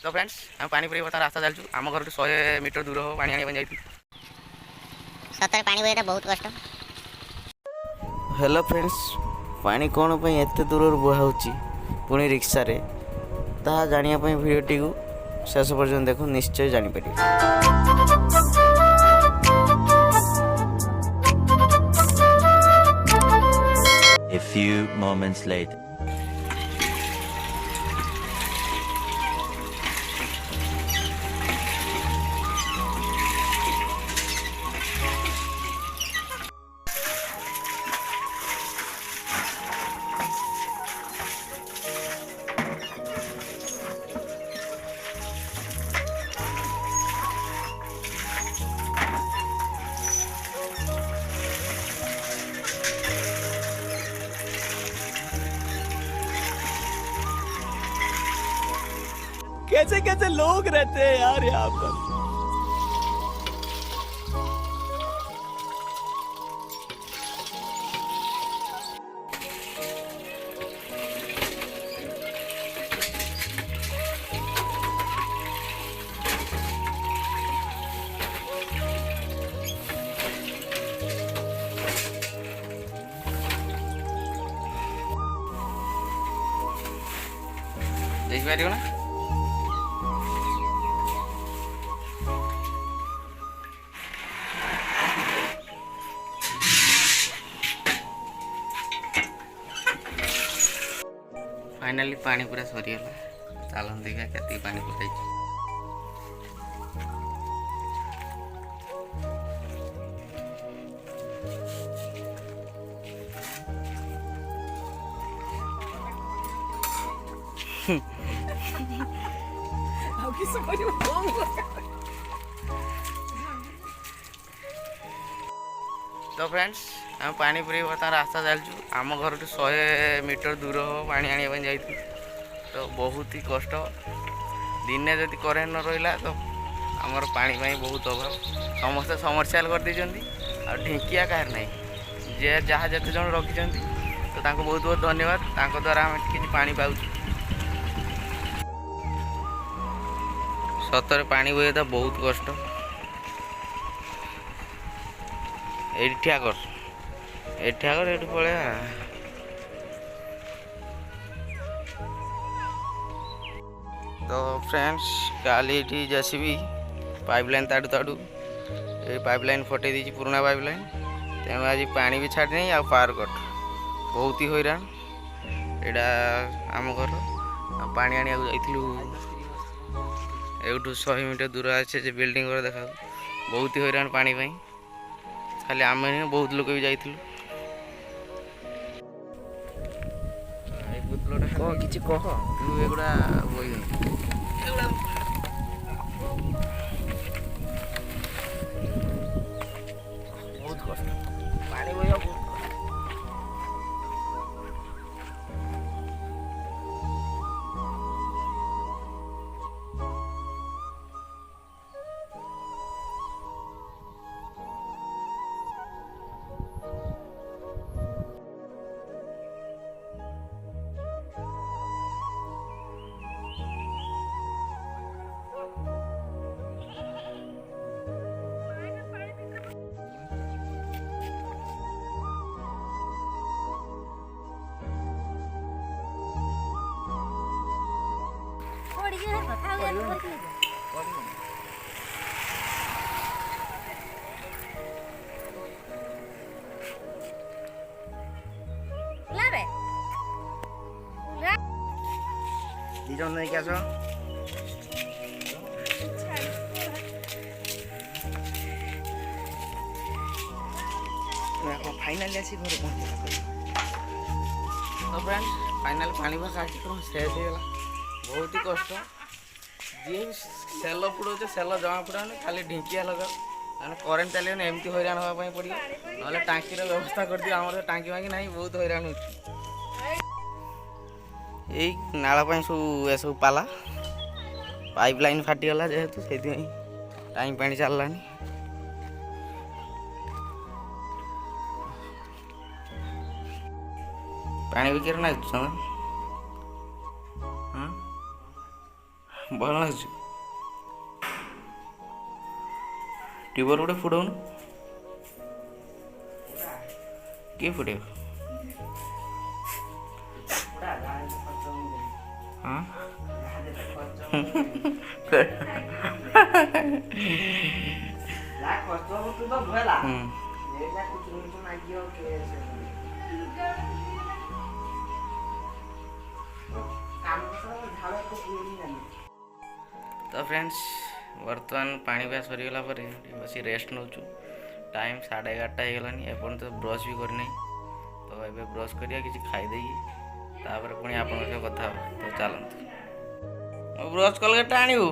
तो फ्रेंड्स हम पानी पूरी बता रास्ता चलचु आम घर 100 मीटर दूर हो पानी आने जाइए सतरे पानी बोईटा बहुत कष्ट। हेलो फ्रेंड्स पानी कौन पे एते दूर बुहाउची पुणी रिक्सा रे ताहा जानिया पई वीडियोटी को शेष पर्यंत देखो निश्चय जानि परिबे। A few moments later. कैसे कैसे लोग रहते हैं यार यहाँ पर। देख पारियो ना फाइनली पानी पूरा सरीगला चलन देखा के पानी पकाई तो फ्रेंड्स हम पानी पूरी बता रास्ता चलचु आम घर 100 मीटर दूर हो पानी आने जाइए तो बहुत ही कष्ट दिने जदि करेन्ट न रहा तो आमर पानी बहुत अभाव समस्ते समस्या कर देती आ ढिंकिया कहार ना जे जहाँ जिते जन रखी तो तांको बहुत बहुत धन्यवाद तांको द्वारा आम कि पानी पाऊ सतरे पानी बोई तो बहुत कष्ट एठिया कर एठू पड़े तो फ्रेंड्स काली ये जेसीबी पाइपलाइन ताड़ू ताड़ू ये पाइपलाइन फटे दी पुराना पाइपलाइन तेणु आज पानी भी छाड़ी नहीं आ पावर कट बहुत ही हैरान यहाँ आम घर पानी आने जाइलु एठू 100 मीटर दूर अच्छे बिल्डिंग घर देखा बहुत ही हैरान पानी पाई खाली आम नहीं बहुत लोग भी जाइलु किसी कह तू एगुड़ा बही बहुत कष्ट पानी बही दीजन नहीं क्या फाइनाली आसी घर पहुँचे तो फ्रेंड फाइनाल पानी कार्यक्रम शेष होगा बहुत ही कष्ट जी सेल पुड़े सेल जमा पुराने खाली ढिंकिया लगा करेन्ट चलिए एमती हैरान हाँपाई पड़ो ना टाँकीर व्यवस्था कर दियो आम टाँकी वाँकी ना बहुत हैरान हो नाला सब ए सब पाला पाइपलाइन फाटीगला जेहेतु से टाइम पानी चललानी पानी बिकेर ना ଭଲ ଲାଗୁଛି। ଟ୍ୟୁବଲ୍ ଗୋଟେ ଫୁଟଉନୁ। କିଏ ଫୁଟେଇବ? ହଁ तो फ्रेंड्स बर्तमान पानी पिया सरीगला बस रेस्ट नौ टाइम 11:30 होगलानी एपन तो ब्रश भी करना तो ये ब्रश करिया किसी खाईदे तापर पुणी आप कथा तो चलते ब्रश कलगेट आणु।